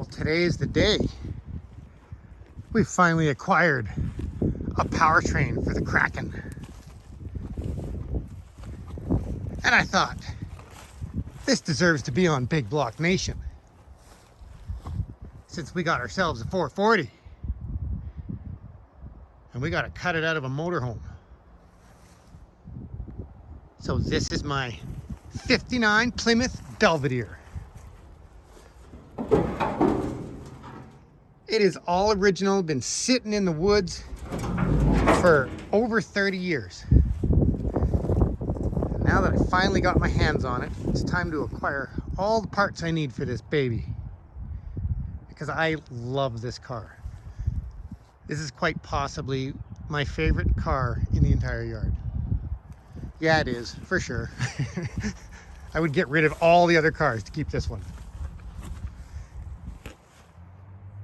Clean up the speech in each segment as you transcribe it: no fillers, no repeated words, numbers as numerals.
Well, today is the day. We finally acquired a powertrain for the Kraken. And I thought, this deserves to be on Big Block Nation. Since we got ourselves a 440. And we got to cut it out of a motorhome. So this is my 59 Plymouth Belvedere. It is all original, been sitting in the woods for over 30 years. Now that I finally got my hands on it, it's time to acquire all the parts I need for this baby. Because I love this car. This is quite possibly my favorite car in the entire yard. Yeah, it is, for sure. I would get rid of all the other cars to keep this one.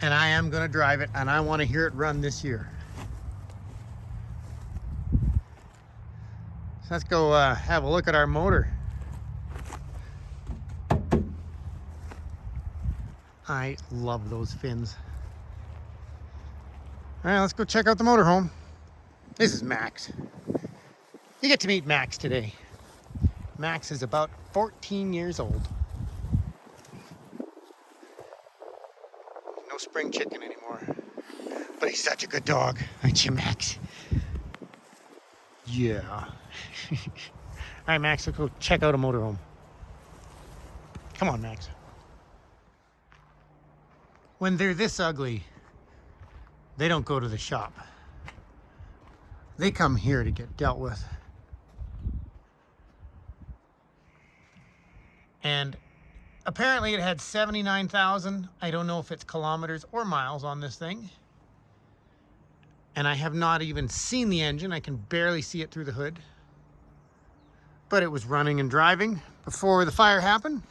And I am going to drive it, and I want to hear it run this year. So let's go have a look at our motor. I love those fins. All right, let's go check out the motorhome. This is Max. You get to meet Max today. Max is about 14 years old. No spring chicken anymore. But he's such a good dog, aren't you, Max? Yeah. All right, Max, let's go check out a motorhome. Come on, Max. When they're this ugly, they don't go to the shop. They come here to get dealt with. And apparently it had 79,000. I don't know if it's kilometers or miles on this thing. And I have not even seen the engine. I can barely see it through the hood. But it was running and driving before the fire happened.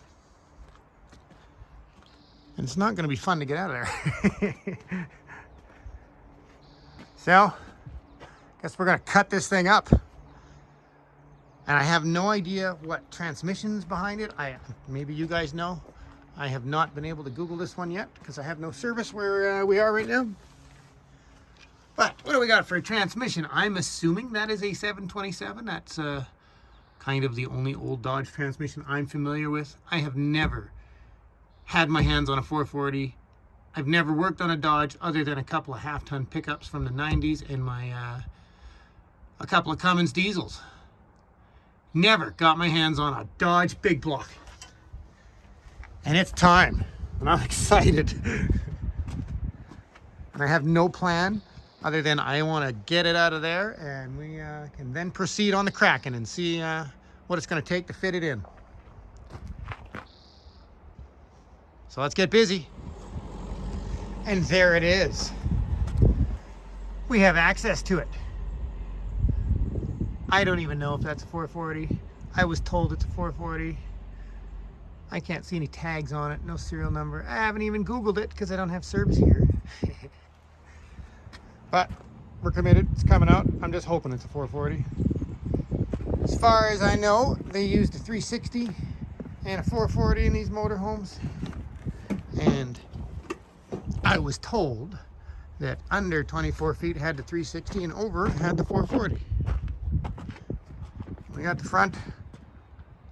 And it's not going to be fun to get out of there. So, guess we're going to cut this thing up. And I have no idea what transmission's behind it. Maybe you guys know. I have not been able to Google this one yet because I have no service where we are right now. But what do we got for a transmission? I'm assuming that is a 727. That's kind of the only old Dodge transmission I'm familiar with. I have never had my hands on a 440. I've never worked on a Dodge other than a couple of half-ton pickups from the 90s and a couple of Cummins diesels. Never got my hands on a Dodge big block. And it's time. And I'm excited. And I have no plan other than I want to get it out of there and we can then proceed on the Kraken and see what it's going to take to fit it in. So let's get busy. And there it is. We have access to it. I don't even know if that's a 440. I was told it's a 440. I can't see any tags on it, no serial number. I haven't even Googled it because I don't have service here. But we're committed, it's coming out. I'm just hoping it's a 440. As far as I know, they used a 360 and a 440 in these motorhomes. And I was told that under 24 feet had the 360 and over had the 440. We got the front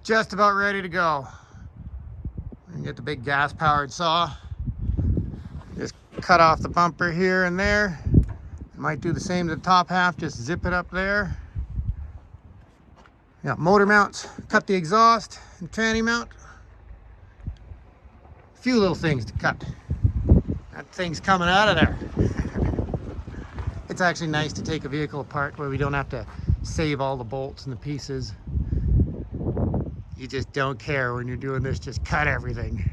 just about ready to go. We get the big gas powered saw. Just cut off the bumper here and there. Might do the same to the top half, just zip it up there. Got motor mounts, cut the exhaust and tranny mount. A few little things to cut. That thing's coming out of there. It's actually nice to take a vehicle apart where we don't have to save all the bolts and the pieces. You just don't care when you're doing this, just cut everything.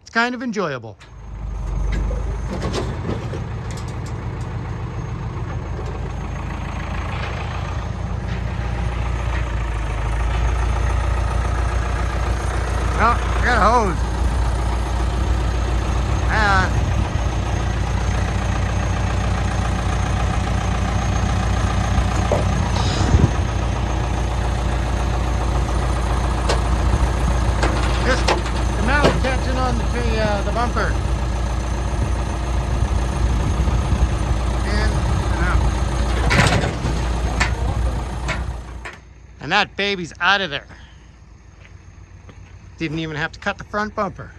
It's kind of enjoyable. Oh, I got a hose. Just the mount catching on the bumper. And that baby's out of there. Didn't even have to cut the front bumper.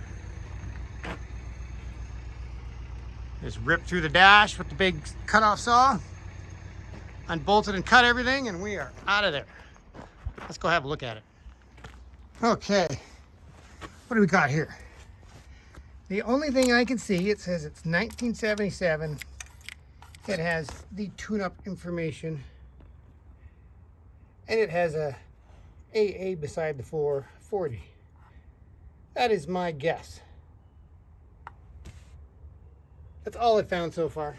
Just ripped through the dash with the big cutoff saw, unbolted and cut everything, and we are out of there. Let's go have a look at it. Okay, what do we got here? The only thing I can see, it says it's 1977. It has the tune-up information, and it has a AA beside the 440. That is my guess. That's all I found so far.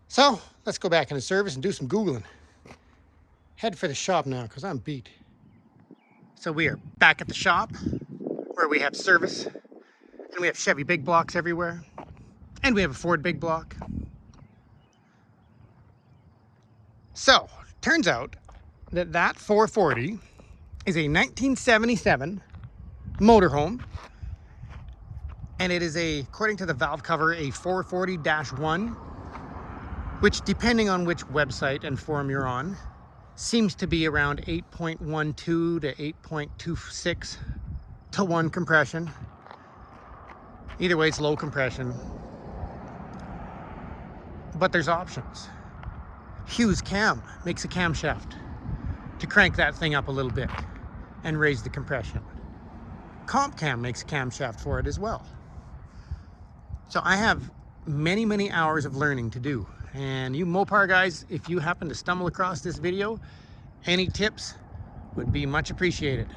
So let's go back into service and do some Googling. Head for the shop now because I'm beat. So we are back at the shop where we have service, and we have Chevy big blocks everywhere, and we have a Ford big block. So turns out that 440 is a 1977 Motorhome, and it is according to the valve cover, a 440-1, which, depending on which website and forum you're on, seems to be around 8.12 to 8.26 to 1 compression. Either way, it's low compression, but there's options. Hughes Cam makes a camshaft to crank that thing up a little bit and raise the compression. Comp Cam makes a camshaft for it as well. So I have many, many hours of learning to do. And you Mopar guys, if you happen to stumble across this video, any tips would be much appreciated.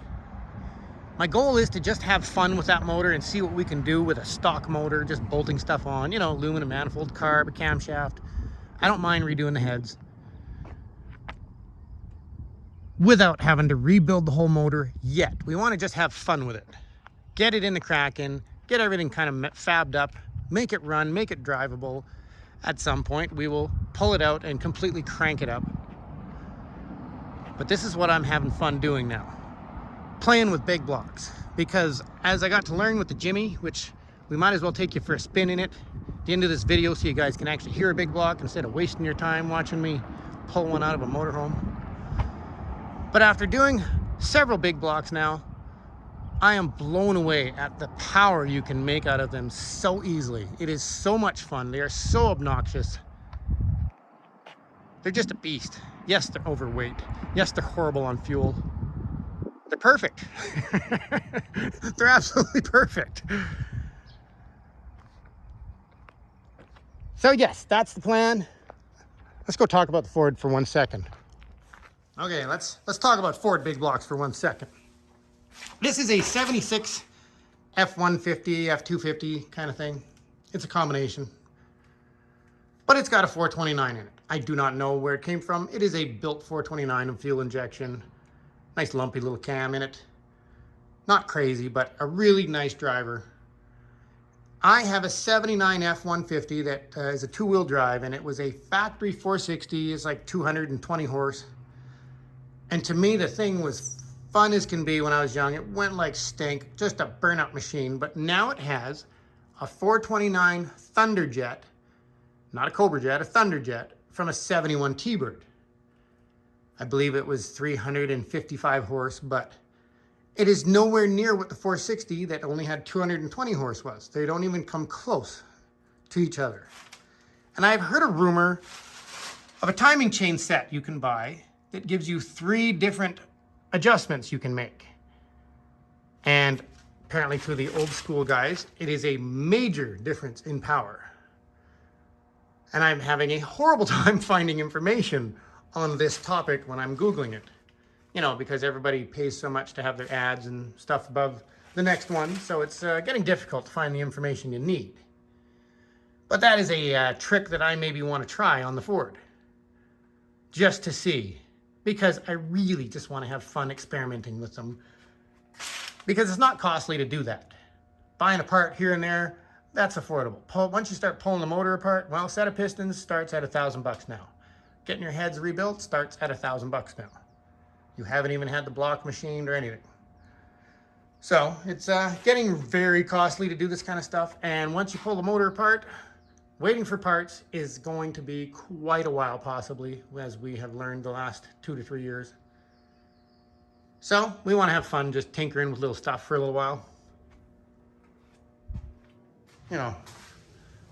My goal is to just have fun with that motor and see what we can do with a stock motor, just bolting stuff on, you know, aluminum manifold, carb, a camshaft. I don't mind redoing the heads without having to rebuild the whole motor yet. We want to just have fun with it. Get it in the Kraken, get everything kind of fabbed up, make it run, make it drivable. At some point, we will pull it out and completely crank it up. But this is what I'm having fun doing now. Playing with big blocks. Because as I got to learn with the Jimmy, which we might as well take you for a spin in it at the end of this video so you guys can actually hear a big block instead of wasting your time watching me pull one out of a motorhome. But after doing several big blocks now, I am blown away at the power you can make out of them so easily. It is so much fun. They are so obnoxious. They're just a beast. Yes, they're overweight. Yes, they're horrible on fuel. They're perfect. They're absolutely perfect. So yes, that's the plan. Let's go talk about the Ford for 1 second. Okay, let's talk about Ford big blocks for 1 second. This is a 76 F150, F250 kind of thing. It's a combination. But it's got a 429 in it. I do not know where it came from. It is a built 429 of fuel injection. Nice lumpy little cam in it. Not crazy, but a really nice driver. I have a 79 F150 that is a two-wheel drive, and it was a factory 460. It's like 220 horse. And to me, the thing was fun as can be when I was young. It went like stink, just a burnout machine. But now it has a 429 Thunderjet, not a Cobra Jet, a Thunderjet from a 71 T-Bird. I believe it was 355 horse, but it is nowhere near what the 460 that only had 220 horse was. They don't even come close to each other. And I've heard a rumor of a timing chain set you can buy that gives you 3 different adjustments you can make. And apparently to the old school guys, it is a major difference in power. And I'm having a horrible time finding information on this topic when I'm Googling it. You know, because everybody pays so much to have their ads and stuff above the next one, so it's getting difficult to find the information you need. But that is a trick that I maybe want to try on the Ford, just to see, because I really just want to have fun experimenting with them, because it's not costly to do that. Buying a part here and there, that's affordable. Once you start pulling the motor apart, well, set of pistons starts at $1,000 now. Getting your heads rebuilt starts at $1,000 now. You haven't even had the block machined or anything. So it's getting very costly to do this kind of stuff. And once you pull the motor apart, Waiting for parts is going to be quite a while, possibly, as we have learned the last 2 to 3 years. So we want to have fun just tinkering with little stuff for a little while. You know,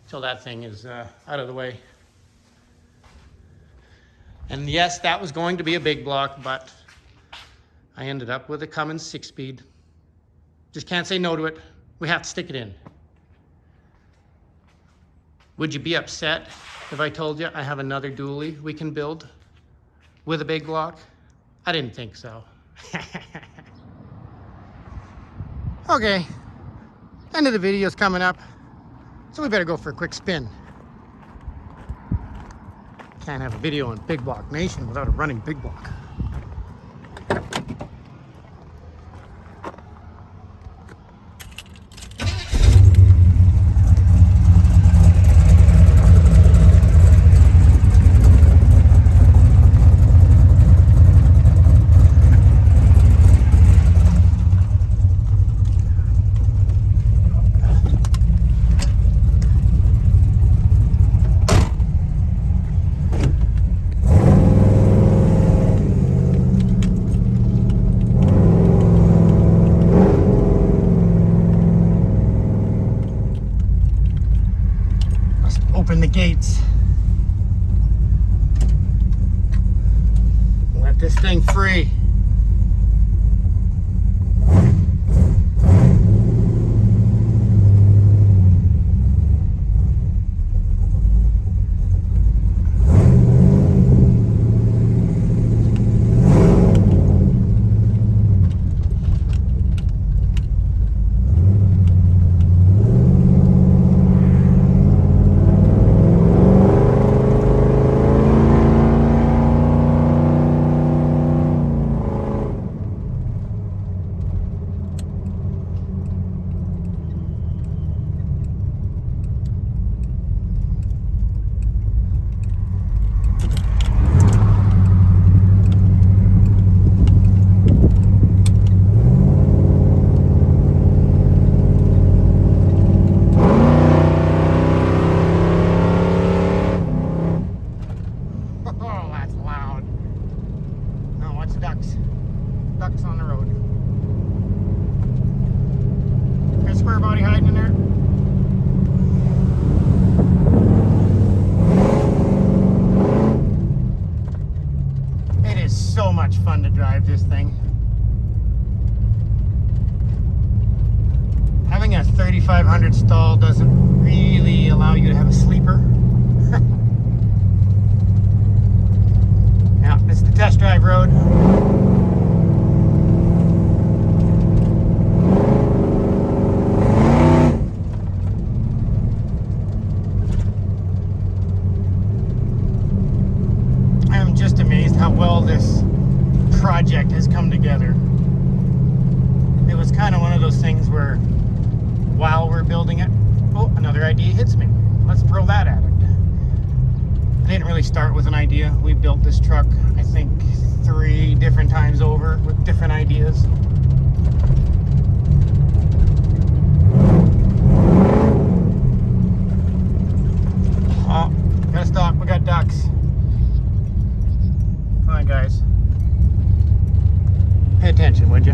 till that thing is out of the way. And yes, that was going to be a big block, but I ended up with a Cummins 6-speed. Just can't say no to it. We have to stick it in. Would you be upset if I told you I have another dually we can build with a big block? I didn't think so. Okay, end of the video is coming up, so we better go for a quick spin. Can't have a video on Big Block Nation without a running big block. Open the gates. Let this thing free. Ducks on the road. There's Squarebody hiding in there. It is so much fun to drive this thing. Having a 3500 stall doesn't really allow you to have a sleeper. Yeah, it's the test drive road. How well this project has come together. It was kind of one of those things where while we're building it, oh, another idea hits me. Let's throw that at it. I didn't really start with an idea. We built this truck, I think, 3 different times over with different ideas. Oh, gotta stop, we got ducks. Come on, guys. Pay attention, would you?